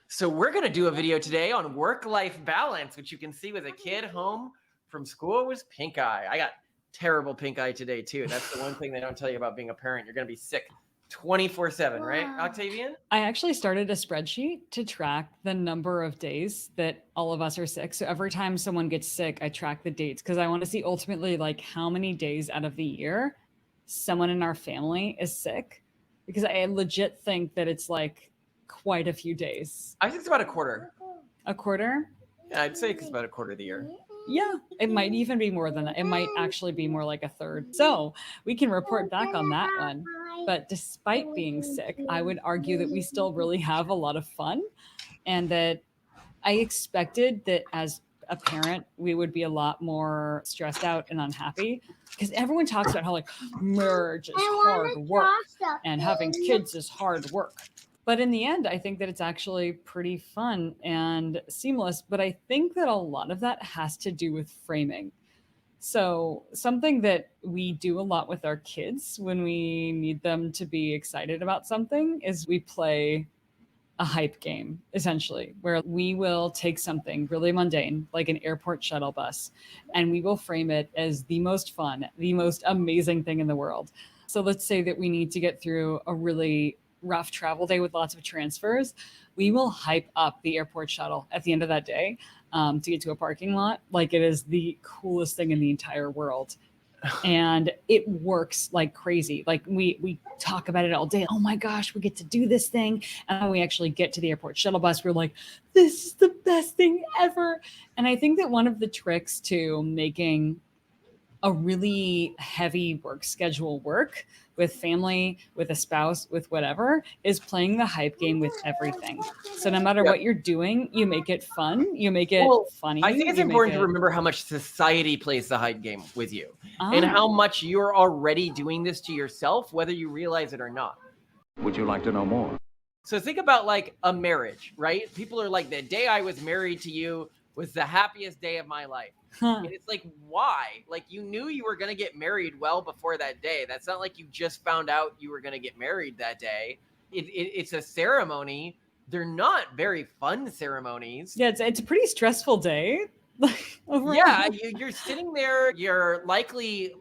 So we're going to do a video today on work-life balance, which you can see with a kid home from school was pink eye. I got terrible pink eye today too. That's the one thing they don't tell you about being a parent. You're going to be sick 24/7, right, Octavian? I actually started a spreadsheet to track the number of days that all of us are sick. So every time someone gets sick, I track the dates because I want to see ultimately like how many days out of the year someone in our family is sick. Because I legit think that it's like quite a few days. I think it's about a quarter. A quarter? Yeah, I'd say it's about a quarter of the year. Yeah, it might even be more than that. It might actually be more like a third. So we can report back on that one. But despite being sick, I would argue that we still really have a lot of fun, and that I expected that as a parent, we would be a lot more stressed out and unhappy, because everyone talks about how like marriage is hard work and having kids is hard work. But in the end, I think that it's actually pretty fun and seamless. But I think that a lot of that has to do with framing. So something that we do a lot with our kids when we need them to be excited about something is we play a hype game, essentially, where we will take something really mundane, like an airport shuttle bus, and we will frame it as the most fun, the most amazing thing in the world. So let's say that we need to get through a really rough travel day with lots of transfers. We will hype up the airport shuttle at the end of that day to get to a parking lot like it is the coolest thing in the entire world. And it works like crazy. Like we talk about it all day. Oh my gosh, we get to do this thing. And when we actually get to the airport shuttle bus, we're like, this is the best thing ever. And I think that one of the tricks to making a really heavy work schedule work with family, with a spouse, with whatever, is playing the hype game with everything. So no matter what you're doing, you make it fun, you make it funny. I think it's important to remember how much society plays the hype game with you and how much you're already doing this to yourself, whether you realize it or not. Would you like to know more? So think about like a marriage, right? People are like, the day I was married to you was the happiest day of my life. And it's like, why? Like, you knew you were going to get married well before that day. That's not like you just found out you were going to get married that day. It's a ceremony. They're not very fun ceremonies. Yeah, it's a pretty stressful day. Yeah, you're sitting there. You're likely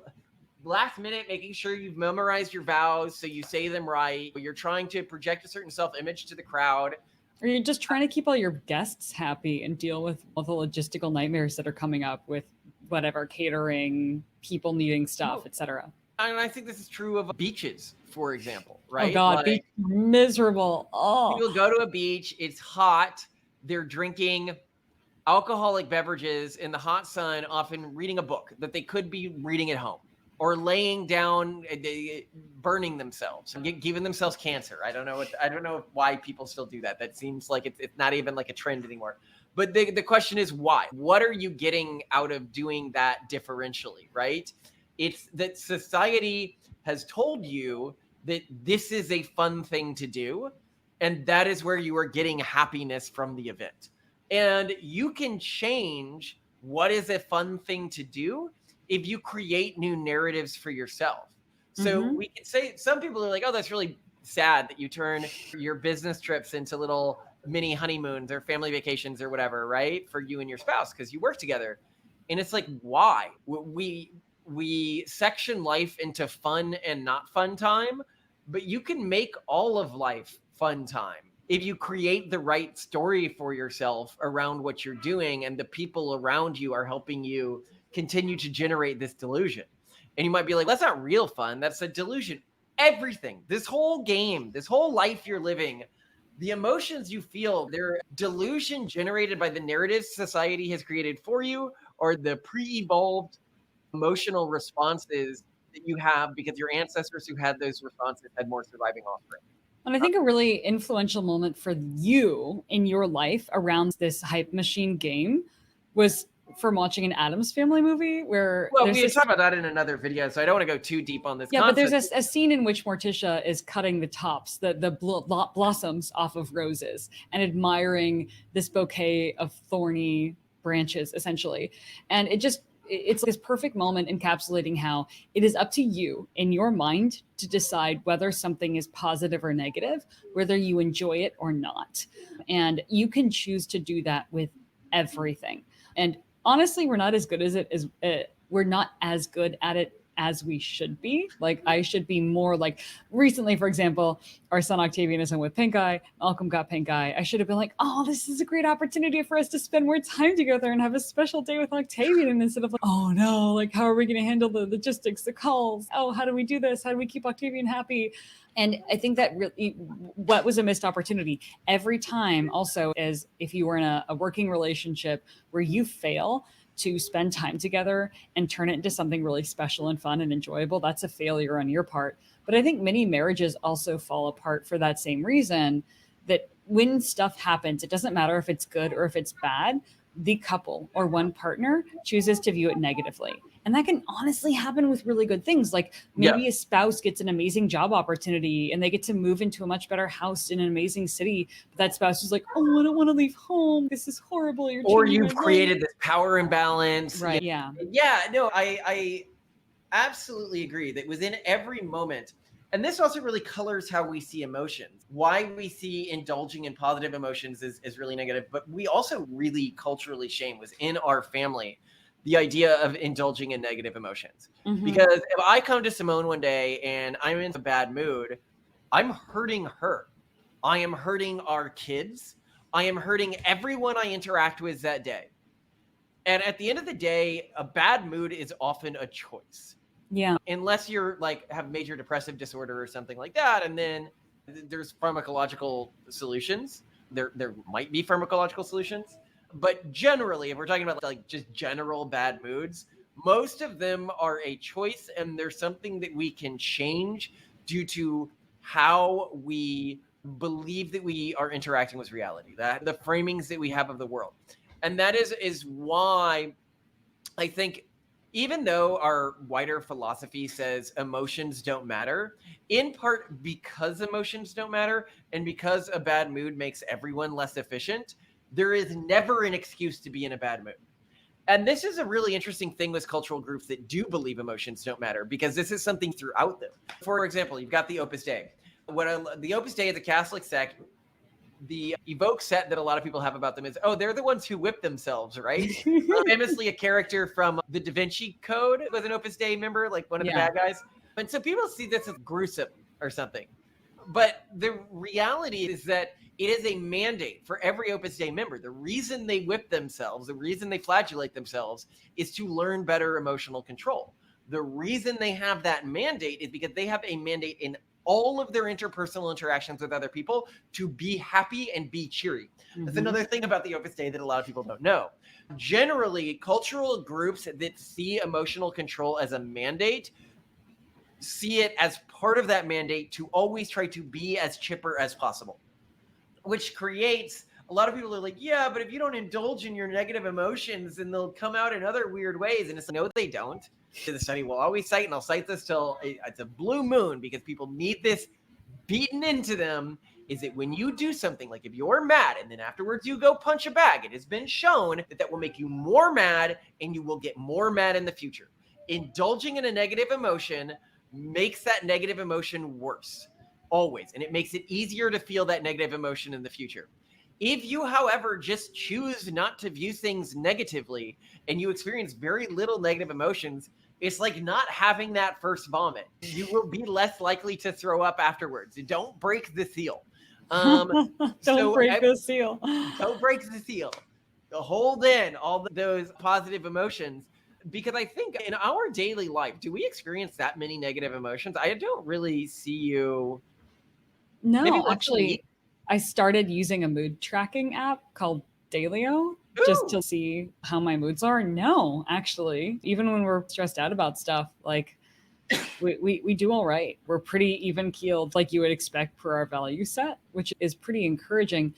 last minute making sure you've memorized your vows so you say them right. You're trying to project a certain self-image to the crowd. Or you're just trying to keep all your guests happy and deal with all the logistical nightmares that are coming up with whatever catering, people needing stuff, etc. And I think this is true of beaches, for example, right? Oh God, beach miserable. Oh, people go to a beach. It's hot. They're drinking alcoholic beverages in the hot sun, often reading a book that they could be reading at home, or laying down, burning themselves, and giving themselves cancer. I don't know why people still do that. That seems like it's not even like a trend anymore. But the question is why? What are you getting out of doing that differentially, right? It's that society has told you that this is a fun thing to do, and that is where you are getting happiness from the event. And you can change what is a fun thing to do if you create new narratives for yourself. So we can say, some people are like, oh, that's really sad that you turn your business trips into little mini honeymoons or family vacations or whatever, right? For you and your spouse, because you work together. And it's like, why? We section life into fun and not fun time, but you can make all of life fun time if you create the right story for yourself around what you're doing, and the people around you are helping you continue to generate this delusion. And you might be like, that's not real fun. That's a delusion. Everything, this whole game, this whole life you're living, the emotions you feel, they're delusion generated by the narratives society has created for you, or the pre-evolved emotional responses that you have because your ancestors who had those responses had more surviving offspring. And I think a really influential moment for you in your life around this hype machine game was from watching an Addams Family movie where... Well, we talked about that in another video, so I don't want to go too deep on this concept. But there's a scene in which Morticia is cutting the tops, the blossoms off of roses, and admiring this bouquet of thorny branches, essentially. And it just it's this perfect moment encapsulating how it is up to you in your mind to decide whether something is positive or negative, whether you enjoy it or not. And you can choose to do that with everything. And honestly, we're not as good as it as we're not as good at it as we should be. Like, I should be more like, recently, for example, our son Octavian is in with pink eye. Malcolm got pink eye. I should have been like, oh, this is a great opportunity for us to spend more time together and have a special day with Octavian. And instead of like, oh no, like, how are we going to handle the logistics, the calls? Oh, how do we do this? How do we keep Octavian happy? And I think that really, what was a missed opportunity every time also is if you were in a working relationship where you fail to spend time together and turn it into something really special and fun and enjoyable, that's a failure on your part. But I think many marriages also fall apart for that same reason, that when stuff happens, it doesn't matter if it's good or if it's bad, the couple or one partner chooses to view it negatively. And that can honestly happen with really good things. Like maybe a spouse gets an amazing job opportunity and they get to move into a much better house in an amazing city. But that spouse is like, oh, I don't want to leave home. This is horrible. Or you've created this power imbalance. Right. Yeah. Yeah. No, I absolutely agree that within every moment, and this also really colors how we see emotions. Why we see indulging in positive emotions is really negative, but we also really culturally shame within our family the idea of indulging in negative emotions. Mm-hmm. Because if I come to Simone one day and I'm in a bad mood, I'm hurting her. I am hurting our kids. I am hurting everyone I interact with that day. And at the end of the day, a bad mood is often a choice. Yeah. Unless you're like have major depressive disorder or something like that. And then there's pharmacological solutions. There might be pharmacological solutions. But generally, if we're talking about like just general bad moods, most of them are a choice, and there's something that we can change due to how we believe that we are interacting with reality, that the framings that we have of the world. And that is why I think, even though our wider philosophy says emotions don't matter, in part because emotions don't matter and because a bad mood makes everyone less efficient, there is never an excuse to be in a bad mood. And this is a really interesting thing with cultural groups that do believe emotions don't matter, because this is something throughout them. For example, you've got the Opus Dei. The Opus Dei is a Catholic sect. The evoke set that a lot of people have about them is, oh, they're the ones who whip themselves, right? Famously, a character from the Da Vinci Code was an Opus Dei member, like one of the bad guys. And so people see this as gruesome or something. But the reality is that it is a mandate for every Opus Dei member. The reason they whip themselves, the reason they flagellate themselves, is to learn better emotional control. The reason they have that mandate is because they have a mandate in all of their interpersonal interactions with other people to be happy and be cheery. Mm-hmm. That's another thing about the Opus Dei that a lot of people don't know. Generally, cultural groups that see emotional control as a mandate see it as part of that mandate to always try to be as chipper as possible, which creates a lot of people are like, yeah, but if you don't indulge in your negative emotions, then they'll come out in other weird ways. And it's like, no, they don't. The study will always cite, and I'll cite this till it's a blue moon, because people need this beaten into them, is that when you do something, like if you're mad and then afterwards you go punch a bag, it has been shown that that will make you more mad and you will get more mad in the future. Indulging in a negative emotion makes that negative emotion worse, always. And it makes it easier to feel that negative emotion in the future. If you, however, just choose not to view things negatively and you experience very little negative emotions, it's like not having that first vomit. You will be less likely to throw up afterwards. Don't break the seal. Don't break the seal. Don't break the seal. Hold in all those positive emotions, because I think in our daily life, do we experience that many negative emotions? I don't really see you. No, actually, I started using a mood tracking app called Dailyo just to see how my moods are. No, actually, even when we're stressed out about stuff, like we do all right. We're pretty even keeled, like you would expect per our value set, which is pretty encouraging.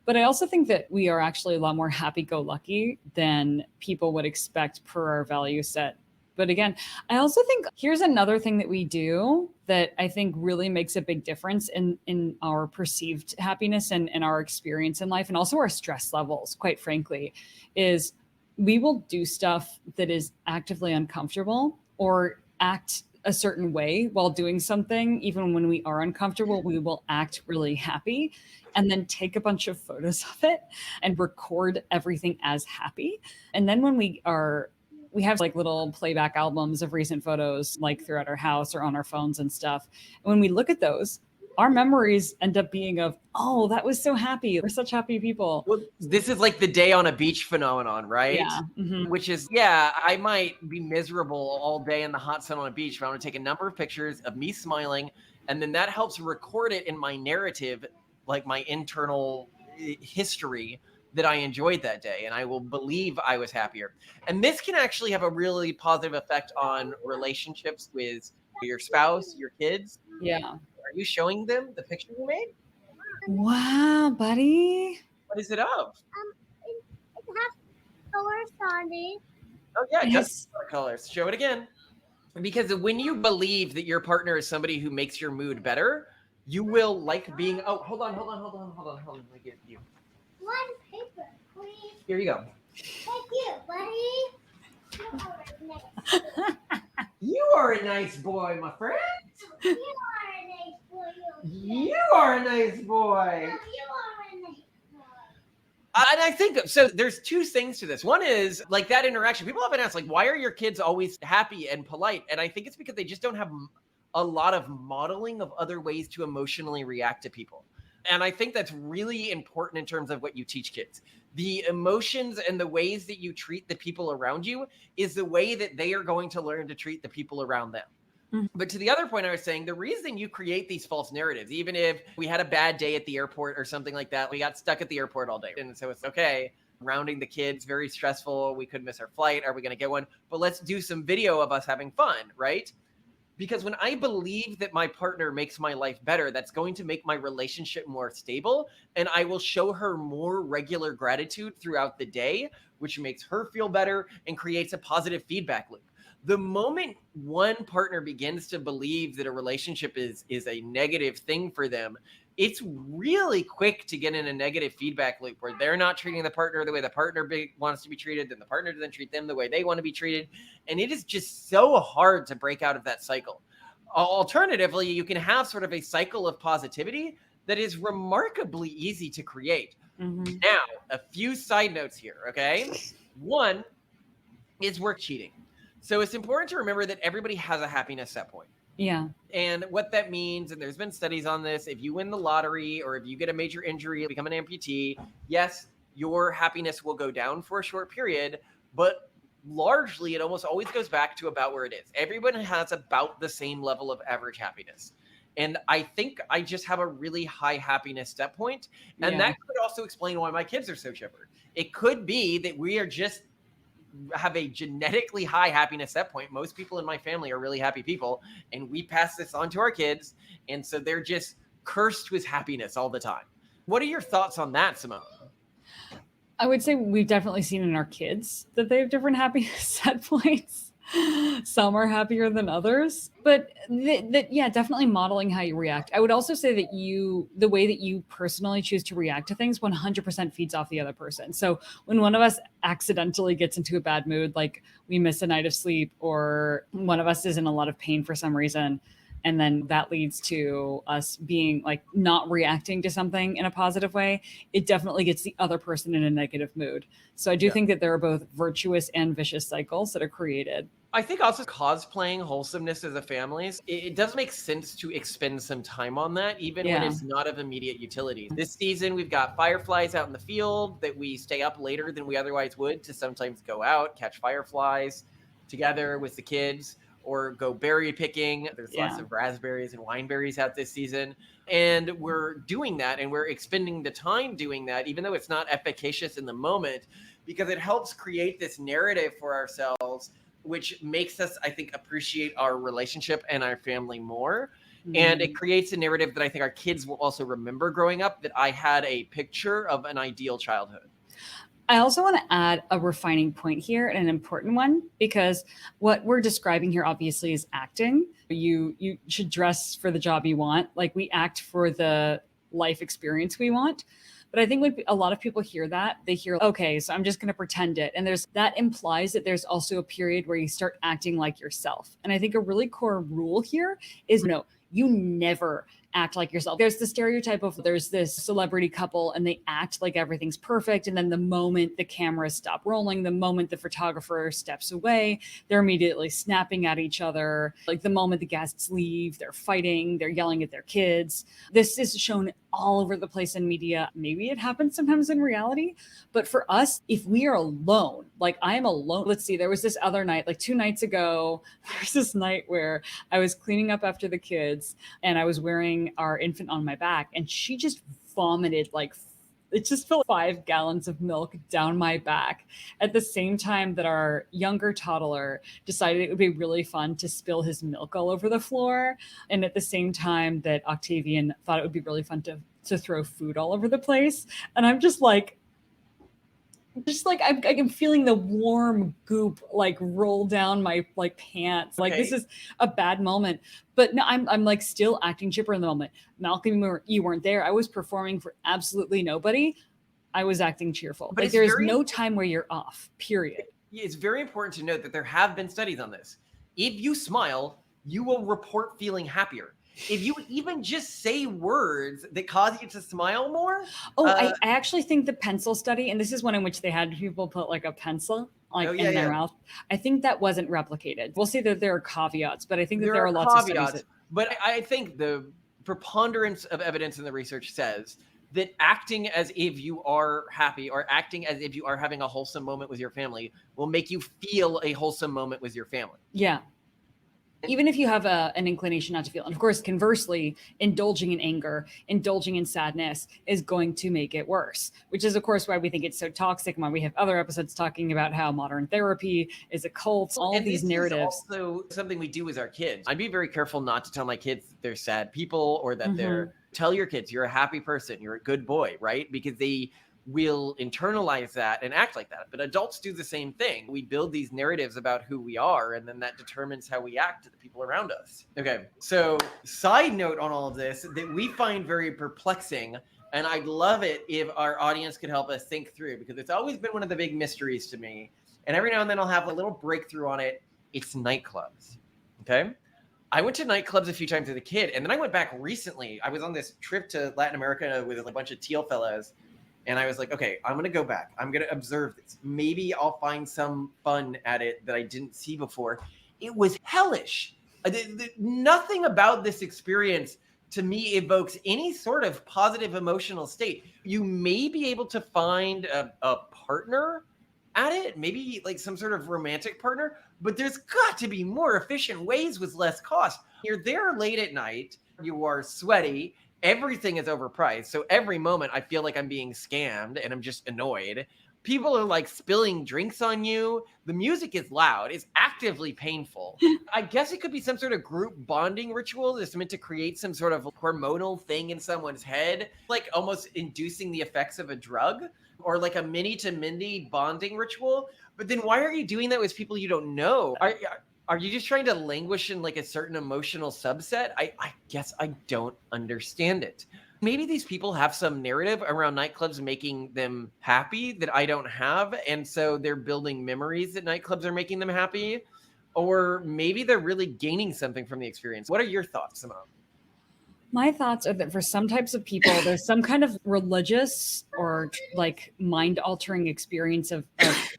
But I also think that we are actually a lot more happy-go-lucky than people would expect per our value set. But again, I also think here's another thing that we do that I think really makes a big difference in our perceived happiness and our experience in life, and also our stress levels, quite frankly, is we will do stuff that is actively uncomfortable or act a certain way while doing something. Even when we are uncomfortable, we will act really happy and then take a bunch of photos of it and record everything as happy. And then when we have like little playback albums of recent photos, like throughout our house or on our phones and stuff. And when we look at those, our memories end up being of, oh, that was so happy. We're such happy people. Well, this is like the day on a beach phenomenon, right? Yeah. Mm-hmm. Which is, yeah, I might be miserable all day in the hot sun on a beach, but I'm going to take a number of pictures of me smiling. And then that helps record it in my narrative, like my internal history that I enjoyed that day. And I will believe I was happier. And this can actually have a really positive effect on relationships with your spouse, your kids. Yeah. Are you showing them the picture you made? Wow, buddy. What is it of? It has colors on it. Oh, yeah, Yes. just colors. Show it again. Because when you believe that your partner is somebody who makes your mood better, you will like being. Oh, hold on. Let me get you. One paper, please. Here you go. Thank you, buddy. You are nice. You are a nice boy, my friend. You are a nice boy. You are a nice boy. You are a nice boy. And I think so. There's two things to this. One is like that interaction. People often ask, like, why are your kids always happy and polite? And I think it's because they just don't have a lot of modeling of other ways to emotionally react to people. And I think that's really important in terms of what you teach kids. The emotions and the ways that you treat the people around you is the way that they are going to learn to treat the people around them. But to the other point I was saying, the reason you create these false narratives, even if we had a bad day at the airport or something like that, we got stuck at the airport all day. And so it's okay, rounding the kids, very stressful. We could miss our flight. Are we going to get one? But let's do some video of us having fun, right? Because when I believe that my partner makes my life better, that's going to make my relationship more stable. And I will show her more regular gratitude throughout the day, which makes her feel better and creates a positive feedback loop. The moment one partner begins to believe that a relationship is a negative thing for them, it's really quick to get in a negative feedback loop where they're not treating the partner the way the partner wants to be treated, then the partner doesn't treat them the way they want to be treated. And it is just so hard to break out of that cycle. Alternatively, you can have sort of a cycle of positivity that is remarkably easy to create. Mm-hmm. Now, a few side notes here, okay? One is work cheating. So it's important to remember that everybody has a happiness set point. Yeah. And what that means, and there's been studies on this, if you win the lottery or if you get a major injury, become an amputee, yes, your happiness will go down for a short period, but largely it almost always goes back to about where it is. Everyone has about the same level of average happiness. And I think I just have a really high happiness set point. And that could also explain why my kids are so chipper. It could be that we are just have a genetically high happiness set point. Most people in my family are really happy people, and we pass this on to our kids. And so they're just cursed with happiness all the time. What are your thoughts on that, Simone? I would say we've definitely seen in our kids that they have different happiness set points. Some are happier than others, but yeah, definitely modeling how you react. I would also say that the way that you personally choose to react to things 100% feeds off the other person. So when one of us accidentally gets into a bad mood, like we miss a night of sleep, or one of us is in a lot of pain for some reason, and then that leads to us being like not reacting to something in a positive way, it definitely gets the other person in a negative mood. So I do think that there are both virtuous and vicious cycles that are created. I think also cosplaying wholesomeness as a family, it does make sense to expend some time on that, even when it's not of immediate utility. This season, we've got fireflies out in the field that we stay up later than we otherwise would to sometimes go out, catch fireflies together with the kids, or go berry picking. There's lots of raspberries and wineberries out this season. And we're doing that, and we're expending the time doing that, even though it's not efficacious in the moment, because it helps create this narrative for ourselves, which makes us, I think, appreciate our relationship and our family more. And it creates a narrative that I think our kids will also remember growing up, that I had a picture of an ideal childhood. I also want to add a refining point here, and an important one, because what we're describing here obviously is acting. You should dress for the job you want. Like we act for the life experience we want. But I think when a lot of people hear that, they hear, okay, so I'm just going to pretend it. And that implies that there's also a period where you start acting like yourself. And I think a really core rule here is no, you never act like yourself. There's the stereotype of there's this celebrity couple and they act like everything's perfect. And then the moment the cameras stop rolling, the moment the photographer steps away, they're immediately snapping at each other. Like the moment the guests leave, they're fighting, they're yelling at their kids. This is shown all over the place in media. Maybe it happens sometimes in reality, but for us, if we are alone, like I am alone, let's see, there was this other night, like 2 nights ago, there was this night where I was cleaning up after the kids and I was wearing our infant on my back and she just vomited like it just filled 5 gallons of milk down my back at the same time that our younger toddler decided it would be really fun to spill his milk all over the floor. And at the same time that Octavian thought it would be really fun to throw food all over the place. And I'm just like I'm feeling the warm goop like roll down my like pants. Like this is a bad moment. But no, I'm like still acting chipper in the moment. Malcolm, you weren't there. I was performing for absolutely nobody. I was acting cheerful. But like there's no time where you're off, period. It's very important to note that there have been studies on this. If you smile, you will report feeling happier. If you even just say words that cause you to smile more. I actually think the pencil study, and this is one in which they had people put like a pencil like in their mouth. I think that wasn't replicated. We'll see that there are caveats, but I think that there are lots of studies. But I think the preponderance of evidence in the research says that acting as if you are happy or acting as if you are having a wholesome moment with your family will make you feel a wholesome moment with your family. Yeah. Even if you have an inclination not to feel. And of course, conversely, indulging in anger, indulging in sadness is going to make it worse, which is, of course, why we think it's so toxic and why we have other episodes talking about how modern therapy is a cult, all these narratives. Is also something we do with our kids. I'd be very careful not to tell my kids that they're sad people or that they're, tell your kids you're a happy person, you're a good boy, right? Because they will internalize that and act like that. But adults do the same thing. We build these narratives about who we are, and then that determines how we act to the people around us. Okay, so side note on all of this that we find very perplexing, and I'd love it if our audience could help us think through, because it's always been one of the big mysteries to me. And every now and then I'll have a little breakthrough on it. It's nightclubs, okay? I went to nightclubs a few times as a kid, and then I went back recently. I was on this trip to Latin America with a bunch of teal fellows. And I was like, okay, I'm going to go back. I'm going to observe this. Maybe I'll find some fun at it that I didn't see before. It was hellish. Nothing about this experience to me evokes any sort of positive emotional state. You may be able to find a partner at it, maybe like some sort of romantic partner, but there's got to be more efficient ways with less cost. You're there late at night. You are sweaty. Everything is overpriced. So every moment I feel like I'm being scammed and I'm just annoyed. People are like spilling drinks on you. The music is loud. It's actively painful. I guess it could be some sort of group bonding ritual that's meant to create some sort of hormonal thing in someone's head, like almost inducing the effects of a drug, or like a Minnie to Mindy bonding ritual. But then why are you doing that with people you don't know? Are you just trying to languish in like a certain emotional subset? I guess I don't understand it. Maybe these people have some narrative around nightclubs making them happy that I don't have. And so they're building memories that nightclubs are making them happy. Or maybe they're really gaining something from the experience. What are your thoughts, Simone? My thoughts are that for some types of people, there's some kind of religious or like mind-altering experience of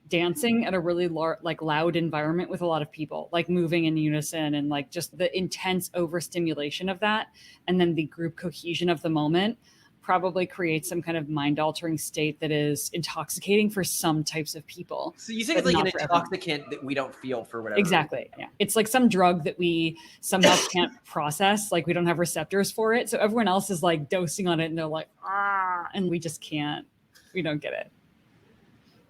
dancing at a really loud environment with a lot of people, like moving in unison and like just the intense overstimulation of that. And then the group cohesion of the moment probably creates some kind of mind-altering state that is intoxicating for some types of people. So you say it's like an intoxicant that we don't feel for whatever. Exactly. Yeah. It's like some drug that we somehow can't process. Like we don't have receptors for it. So everyone else is like dosing on it and they're like, and we just can't, we don't get it.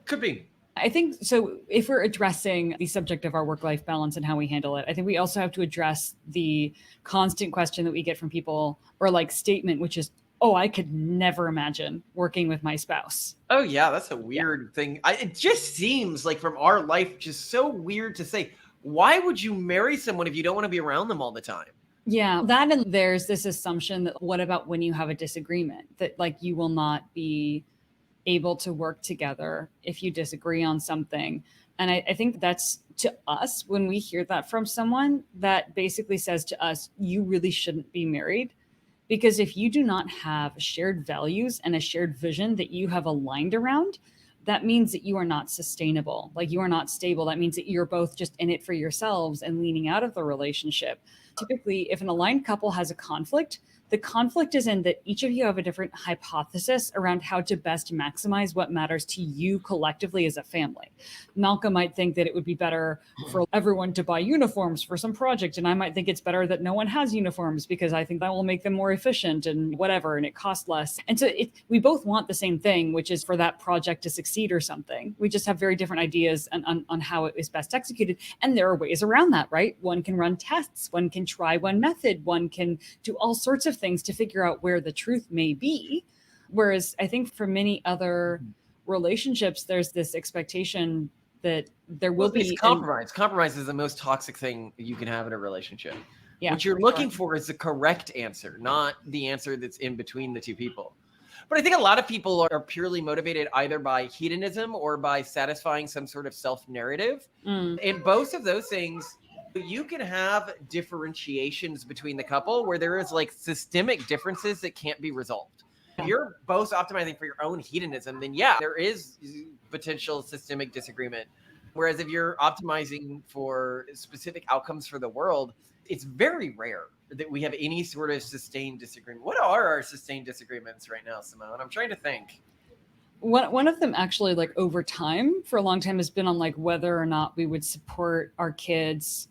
Could be. I think so. If we're addressing the subject of our work-life balance and how we handle it, I think we also have to address the constant question that we get from people, or like statement, which is, oh, I could never imagine working with my spouse. Oh, yeah, that's a weird thing. It just seems like from our life, just so weird to say, why would you marry someone if you don't want to be around them all the time? Yeah, that, and there's this assumption that what about when you have a disagreement, that like you will not be able to work together if you disagree on something. And I think that's, to us, when we hear that from someone, that basically says to us, you really shouldn't be married. Because if you do not have shared values and a shared vision that you have aligned around, that means that you are not sustainable. Like you are not stable. That means that you're both just in it for yourselves and leaning out of the relationship. Typically, if an aligned couple has a conflict, the conflict is in that each of you have a different hypothesis around how to best maximize what matters to you collectively as a family. Malcolm might think that it would be better for everyone to buy uniforms for some project, and I might think it's better that no one has uniforms because I think that will make them more efficient and whatever, and it costs less. And so we both want the same thing, which is for that project to succeed or something. We just have very different ideas on how it is best executed. And there are ways around that, right? One can run tests, one can try one method, one can do all sorts of things to figure out where the truth may be. Whereas I think for many other relationships, there's this expectation that there will be compromise. Compromise is the most toxic thing you can have in a relationship. Yeah, what you're looking for is the correct answer, not the answer that's in between the two people. But I think a lot of people are purely motivated either by hedonism or by satisfying some sort of self-narrative. And both of those things, you can have differentiations between the couple where there is like systemic differences that can't be resolved. If you're both optimizing for your own hedonism, then yeah, there is potential systemic disagreement. Whereas if you're optimizing for specific outcomes for the world, it's very rare that we have any sort of sustained disagreement. What are our sustained disagreements right now, Simone? I'm trying to think. One of them actually, like over time, for a long time, has been on like whether or not we would support our kids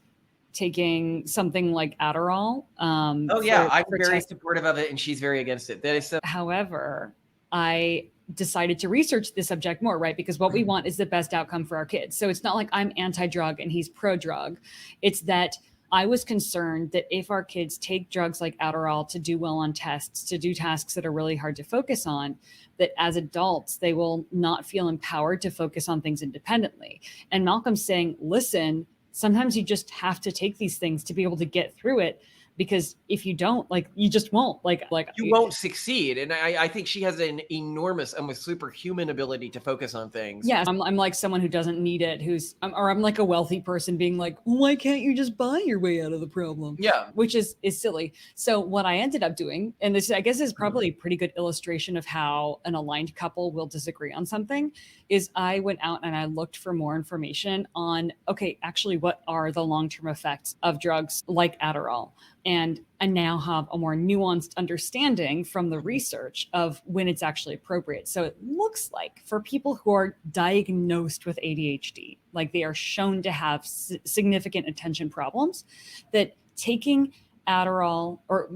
taking something like Adderall. I'm very supportive of it, and she's very against it. That is so. However, I decided to research the subject more, right? Because what we want is the best outcome for our kids. So it's not like I'm anti-drug and he's pro-drug. It's that I was concerned that if our kids take drugs like Adderall to do well on tests, to do tasks that are really hard to focus on, that as adults, they will not feel empowered to focus on things independently. And Malcolm's saying, listen, sometimes you just have to take these things to be able to get through it, because if you don't, like, you just won't like you won't succeed. And I think she has an enormous, almost superhuman ability to focus on things. Yeah, I'm like someone who doesn't need it, I'm like a wealthy person being like, well, why can't you just buy your way out of the problem? Yeah, which is silly. So what I ended up doing, and this I guess is probably a pretty good illustration of how an aligned couple will disagree on something, is I went out and I looked for more information on, okay, actually, what are the long-term effects of drugs like Adderall? And I now have a more nuanced understanding from the research of when it's actually appropriate. So it looks like for people who are diagnosed with ADHD, like they are shown to have significant attention problems, that taking Adderall or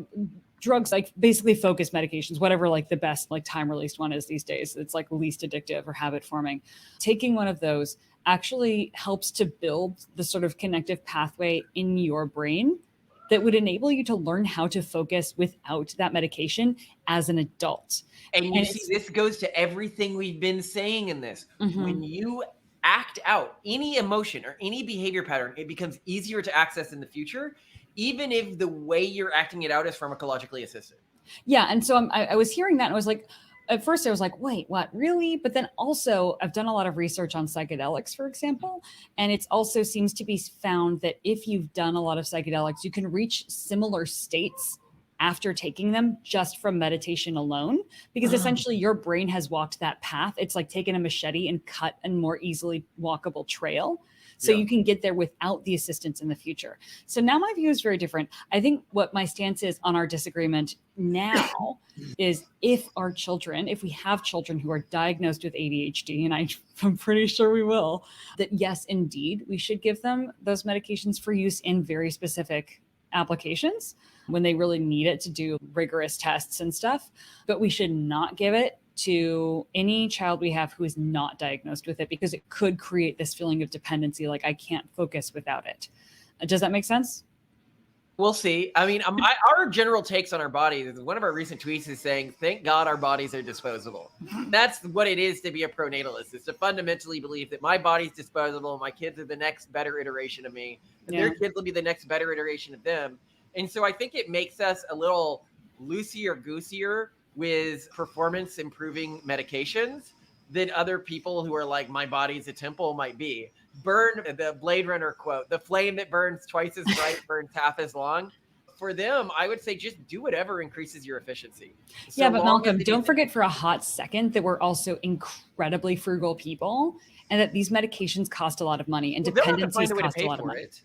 drugs, like basically focus medications, whatever like the best like time released one is these days, it's like least addictive or habit forming, taking one of those actually helps to build the sort of connective pathway in your brain that would enable you to learn how to focus without that medication as an adult. And you see, this goes to everything we've been saying in this. When you act out any emotion or any behavior pattern, it becomes easier to access in the future, even if the way you're acting it out is pharmacologically assisted. Yeah. And so I was hearing that and I was like, at first I was like, wait, what, really? But then also I've done a lot of research on psychedelics, for example, and it also seems to be found that if you've done a lot of psychedelics, you can reach similar states after taking them just from meditation alone, because essentially your brain has walked that path. It's like taking a machete and cut a more easily walkable trail. So you can get there without the assistance in the future. So now my view is very different. I think what my stance is on our disagreement now is if we have children who are diagnosed with ADHD, and I'm pretty sure we will, that yes, indeed, we should give them those medications for use in very specific applications when they really need it to do rigorous tests and stuff. But we should not give it to any child we have who is not diagnosed with it, because it could create this feeling of dependency, like I can't focus without it. Does that make sense? We'll see. I mean, our general takes on our bodies, one of our recent tweets is saying, thank God our bodies are disposable. That's what it is to be a pronatalist, is to fundamentally believe that my body's disposable, my kids are the next better iteration of me, and their kids will be the next better iteration of them. And so I think it makes us a little loosier goosier with performance improving medications than other people who are like, my body's a temple might be. Burn, the Blade Runner quote, the flame that burns twice as bright burns half as long. For them, I would say just do whatever increases your efficiency. Yeah, So but long as Malcolm, it don't isn't- forget for a hot second that we're also incredibly frugal people and that these medications cost a lot of money and Well, they'll have to dependencies find a way to cost a pay lot of for money. it.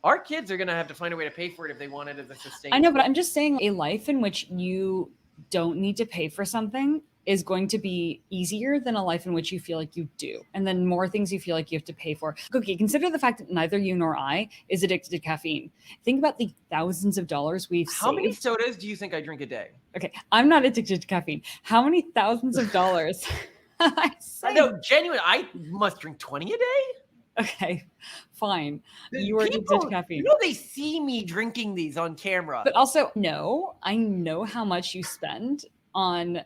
Our kids are going to have to find a way to pay for it if they want it as a sustainable. I know, but I'm just saying a life in which you don't need to pay for something is going to be easier than a life in which you feel like you do. And then more things you feel like you have to pay for. Okay, consider the fact that neither you nor I is addicted to caffeine. Think about the thousands of dollars we've How many saved. sodas do you think I drink a day? Okay, I'm not addicted to caffeine. How many thousands of dollars? I I know, genuine. I must drink 20 a day. Okay, fine. The You are addicted to caffeine. You know, they see me drinking these on camera. But also, no, I know how much you spend on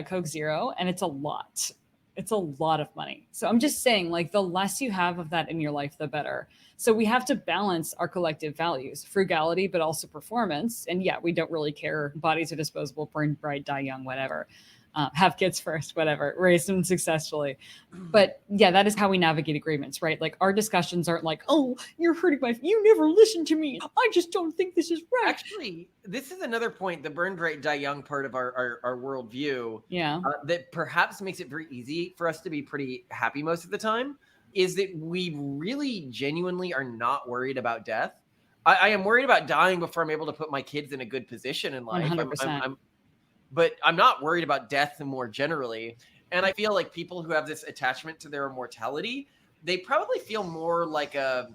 Coke Zero, and it's a lot. It's a lot of money. So I'm just saying, like, the less you have of that in your life, the better. So we have to balance our collective values, frugality, but also performance. And yeah, we don't really care. Bodies are disposable, burn bright, die young, whatever. Have kids first, whatever, raise them successfully. But yeah, that is how we navigate agreements, right? Like our discussions aren't like, oh, you're hurting you never listen to me. I just don't think this is right. Actually, this is another point, the burn bright, die young part of our worldview. Yeah. That perhaps makes it very easy for us to be pretty happy most of the time, is that we really genuinely are not worried about death. I am worried about dying before I'm able to put my kids in a good position in life. 100%. But I'm not worried about death more generally. And I feel like people who have this attachment to their mortality, they probably feel more like a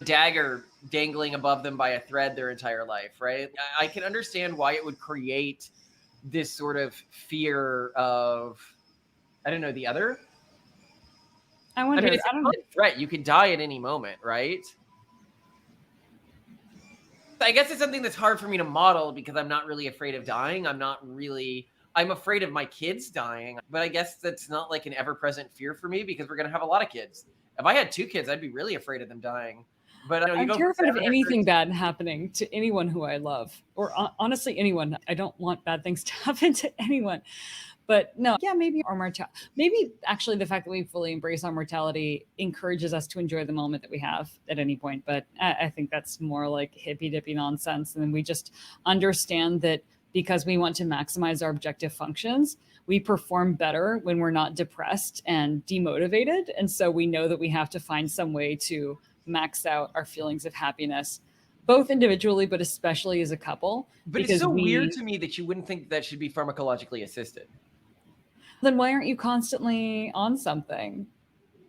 dagger dangling above them by a thread their entire life, right? I can understand why it would create this sort of fear of, I don't know, the other. I wonder. I mean, it's a constant threat. You could die at any moment, right? I guess it's something that's hard for me to model because I'm not really afraid of dying. I'm afraid of my kids dying, but I guess that's not like an ever-present fear for me because we're going to have a lot of kids. If I had 2 kids, I'd be really afraid of them dying. But I'm terrified of anything bad happening to anyone who I love, or honestly, anyone. I don't want bad things to happen to anyone. But no, yeah, maybe our mortality. Maybe actually the fact that we fully embrace our mortality encourages us to enjoy the moment that we have at any point. But I think that's more like hippy dippy nonsense. And then we just understand that because we want to maximize our objective functions, we perform better when we're not depressed and demotivated. And so we know that we have to find some way to max out our feelings of happiness, both individually, but especially as a couple. But it's so weird to me that you wouldn't think that should be pharmacologically assisted. Then why aren't you constantly on something?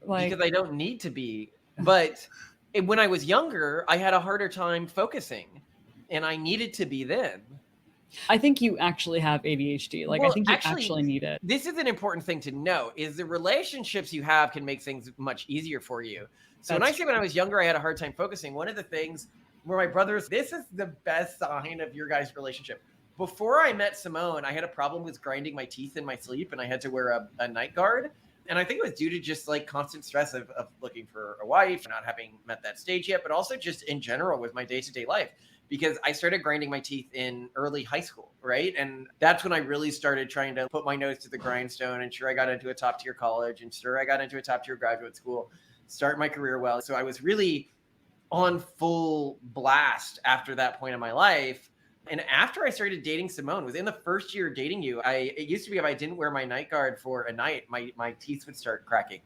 Because I don't need to be. But when I was younger, I had a harder time focusing, and I needed to be then. I think you actually have ADHD. Like, well, I think you actually need it. This is an important thing to know, is the relationships you have can make things much easier for you. So when I was younger, I had a hard time focusing. One of the things where my brothers, this is the best sign of your guys' relationship. Before I met Simone, I had a problem with grinding my teeth in my sleep, and I had to wear a night guard. And I think it was due to just like constant stress of looking for a wife, not having met that stage yet, but also just in general with my day-to-day life, because I started grinding my teeth in early high school, right? And that's when I really started trying to put my nose to the grindstone, and sure, I got into a top-tier college, and sure, I got into a top-tier graduate school, start my career well. So I was really on full blast after that point in my life. And after I started dating Simone, within the first year of dating you, it used to be if I didn't wear my night guard for a night, my teeth would start cracking.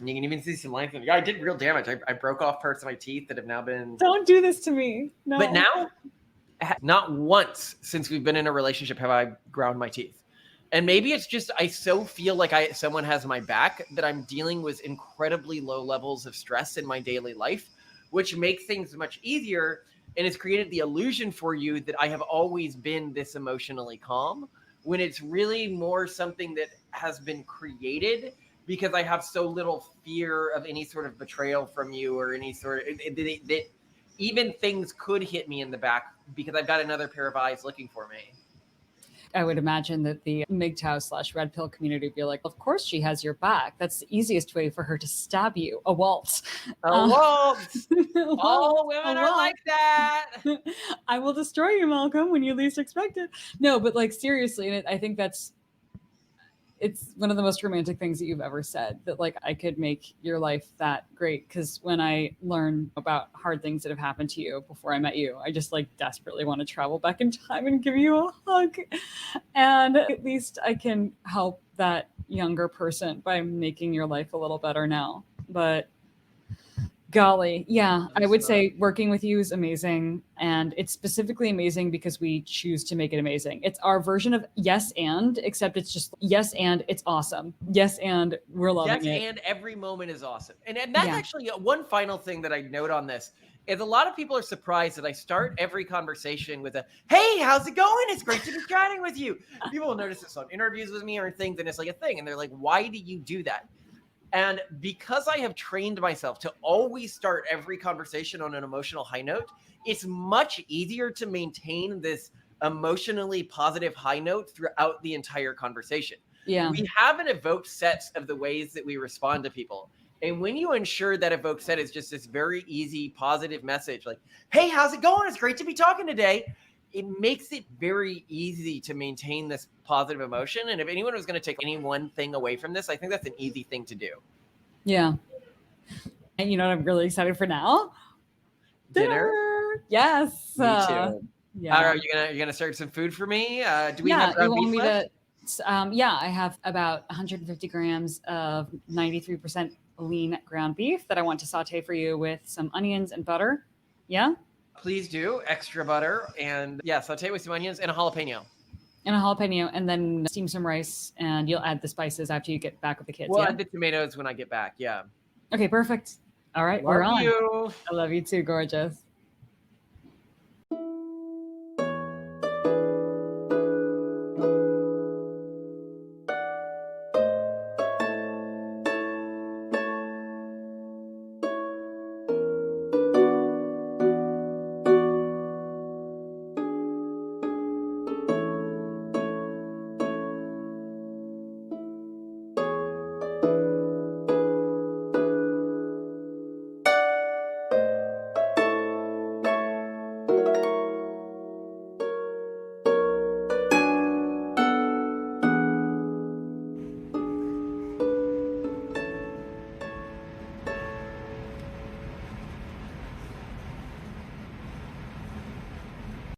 And you can even see some lines. Yeah, I did real damage. I broke off parts of my teeth that have now been... Don't do this to me. No. But now, not once since we've been in a relationship have I ground my teeth. And maybe it's just I so feel like someone has my back that I'm dealing with incredibly low levels of stress in my daily life, which makes things much easier. And it's created the illusion for you that I have always been this emotionally calm, when it's really more something that has been created because I have so little fear of any sort of betrayal from you or any sort of that even things could hit me in the back because I've got another pair of eyes looking for me. I would imagine that the MGTOW/red pill community would be like, of course she has your back. That's the easiest way for her to stab you. A waltz. A waltz. A All waltz, a women are waltz. like that. I will destroy you, Malcolm, when you least expect it. No, but like seriously, and I think it's one of the most romantic things that you've ever said, that like I could make your life that great. Because when I learn about hard things that have happened to you before I met you, I just like desperately want to travel back in time and give you a hug. And at least I can help that younger person by making your life a little better now. But golly, yeah, I would say working with you is amazing. And it's specifically amazing because we choose to make it amazing. It's our version of yes and, except it's just yes and it's awesome. Yes and we're loving it. Yes, and every moment is awesome. And that's Yeah. actually one final thing that I note on this is a lot of people are surprised that I start every conversation with a, hey, how's it going? It's great to be chatting with you. People will notice this on interviews with me or things, and it's like a thing. And they're like, why do you do that? And because I have trained myself to always start every conversation on an emotional high note, it's much easier to maintain this emotionally positive high note throughout the entire conversation. Yeah. We have an evoked set of the ways that we respond to people. And when you ensure that evoked set is just this very easy, positive message like, hey, how's it going? It's great to be talking today. It makes it very easy to maintain this positive emotion. And if anyone was going to take any one thing away from this, I think that's an easy thing to do. Yeah. And you know what I'm really excited for now? Dinner? Yes. Me too. Yeah. Are you gonna serve some food for me? Do we have you ground want beef me left? to? Yeah, I have about 150 grams of 93% lean ground beef that I want to saute for you with some onions and butter. Yeah. Please do. Extra butter and saute with some onions and a jalapeno. And a jalapeno, and then steam some rice, and you'll add the spices after you get back with the kids. We'll yeah? add the tomatoes when I get back. Yeah. Okay, perfect. All right, Love we're on. you. I love you too, gorgeous.